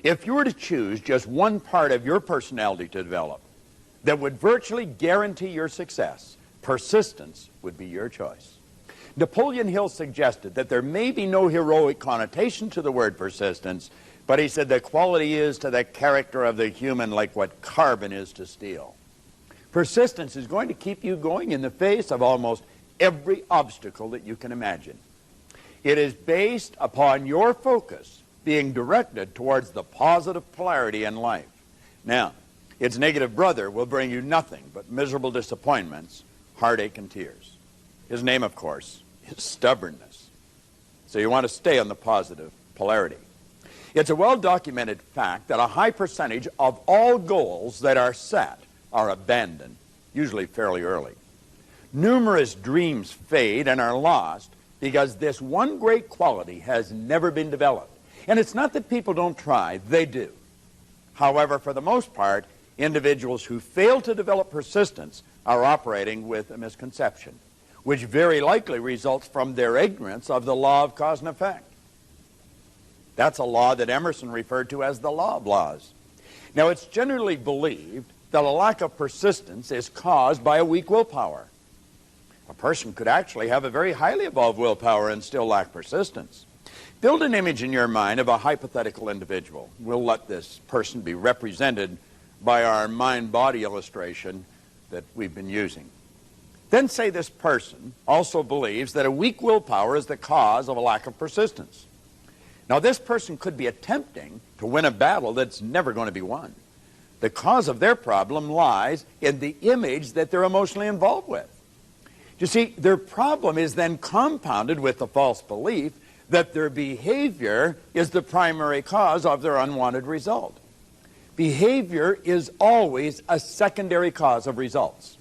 If you were to choose just one part of your personality to develop that would virtually guarantee your success, persistence would be your choice. Napoleon Hill suggested that there may be no heroic connotation to the word persistence, but he said the quality is to the character of the human like what carbon is to steel. Persistence is going to keep you going in the face of almost every obstacle that you can imagine. It is based upon your focus being directed towards the positive polarity in life. Now, its negative brother will bring you nothing but miserable disappointments, heartache, and tears. His name, of course, is stubbornness. So you want to stay on the positive polarity. It's a well-documented fact that a high percentage of all goals that are set are abandoned, usually fairly early. Numerous dreams fade and are lost because this one great quality has never been developed. And it's not that people don't try, they do. However, for the most part, individuals who fail to develop persistence are operating with a misconception, which very likely results from their ignorance of the law of cause and effect. That's a law that Emerson referred to as the law of laws. Now, it's generally believed that a lack of persistence is caused by a weak willpower. A person could actually have a very highly evolved willpower and still lack persistence. Build an image in your mind of a hypothetical individual. We'll let this person be represented by our mind-body illustration that we've been using. Then say this person also believes that a weak willpower is the cause of a lack of persistence. Now, this person could be attempting to win a battle that's never going to be won. The cause of their problem lies in the image that they're emotionally involved with. You see, their problem is then compounded with the false belief that their behavior is the primary cause of their unwanted result. Behavior is always a secondary cause of results.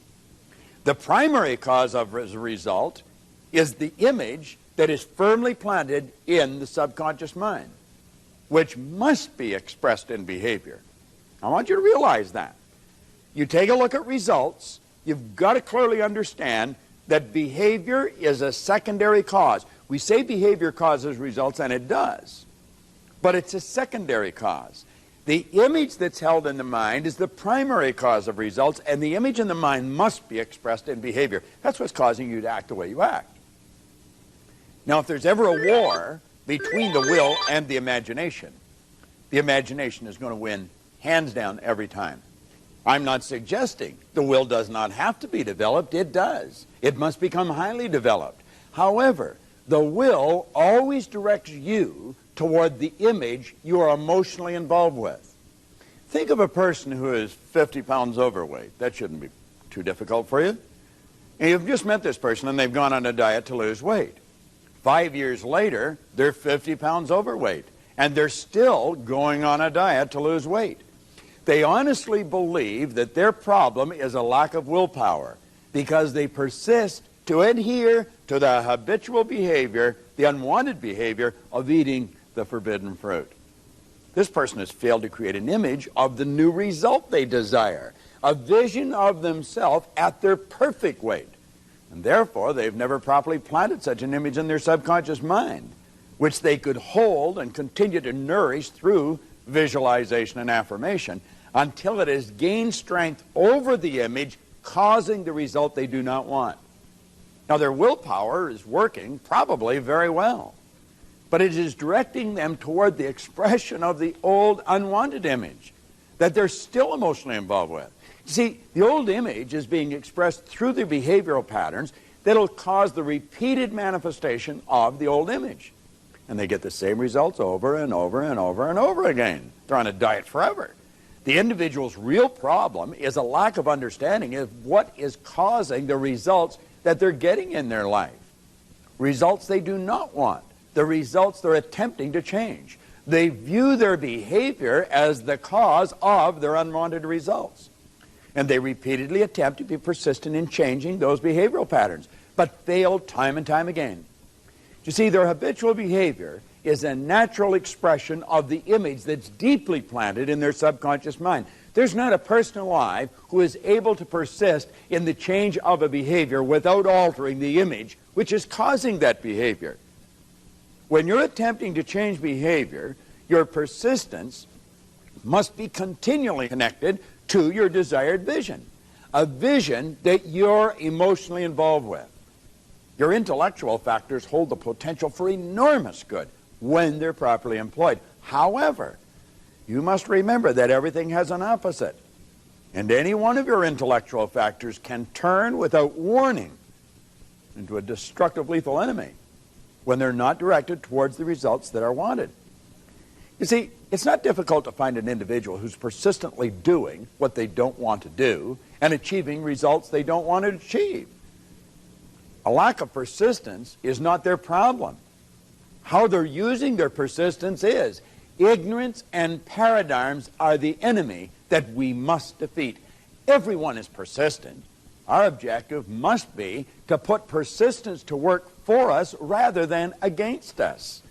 The primary cause of a result is the image that is firmly planted in the subconscious mind, which must be expressed in behavior. I want you to realize that. You take a look at results, you've got to clearly understand that behavior is a secondary cause. We say behavior causes results, and it does, but it's a secondary cause. The image that's held in the mind is the primary cause of results, and the image in the mind must be expressed in behavior. That's what's causing you to act the way you act. Now, if there's ever a war between the will and the imagination is going to win hands down every time. I'm not suggesting the will does not have to be developed. It does. It must become highly developed. However, the will always directs you toward the image you are emotionally involved with. Think of a person who is 50 pounds overweight. That shouldn't be too difficult for you. And you've just met this person and they've gone on a diet to lose weight. 5 years later, they're 50 pounds overweight, and they're still going on a diet to lose weight. They honestly believe that their problem is a lack of willpower because they persist to adhere to the habitual behavior, the unwanted behavior of eating the forbidden fruit. This person has failed to create an image of the new result they desire, a vision of themselves at their perfect weight. And therefore, they've never properly planted such an image in their subconscious mind, which they could hold and continue to nourish through visualization and affirmation until it has gained strength over the image, causing the result they do not want. Now, their willpower is working probably very well, but it is directing them toward the expression of the old unwanted image that they're still emotionally involved with. You see, the old image is being expressed through the behavioral patterns that'll cause the repeated manifestation of the old image. And they get the same results over and over and over and over again. They're on a diet forever. The individual's real problem is a lack of understanding of what is causing the results that they're getting in their life. Results they do not want. The results they're attempting to change. They view their behavior as the cause of their unwanted results. And they repeatedly attempt to be persistent in changing those behavioral patterns, but fail time and time again. You see, their habitual behavior is a natural expression of the image that's deeply planted in their subconscious mind. There's not a person alive who is able to persist in the change of a behavior without altering the image which is causing that behavior. When you're attempting to change behavior, your persistence must be continually connected to your desired vision, a vision that you're emotionally involved with. Your intellectual factors hold the potential for enormous good when they're properly employed. However, you must remember that everything has an opposite, and any one of your intellectual factors can turn without warning into a destructive, lethal enemy when they're not directed towards the results that are wanted. You see, it's not difficult to find an individual who's persistently doing what they don't want to do and achieving results they don't want to achieve. A lack of persistence is not their problem. How they're using their persistence is. Ignorance and paradigms are the enemy that we must defeat. Everyone is persistent. Our objective must be to put persistence to work for us rather than against us.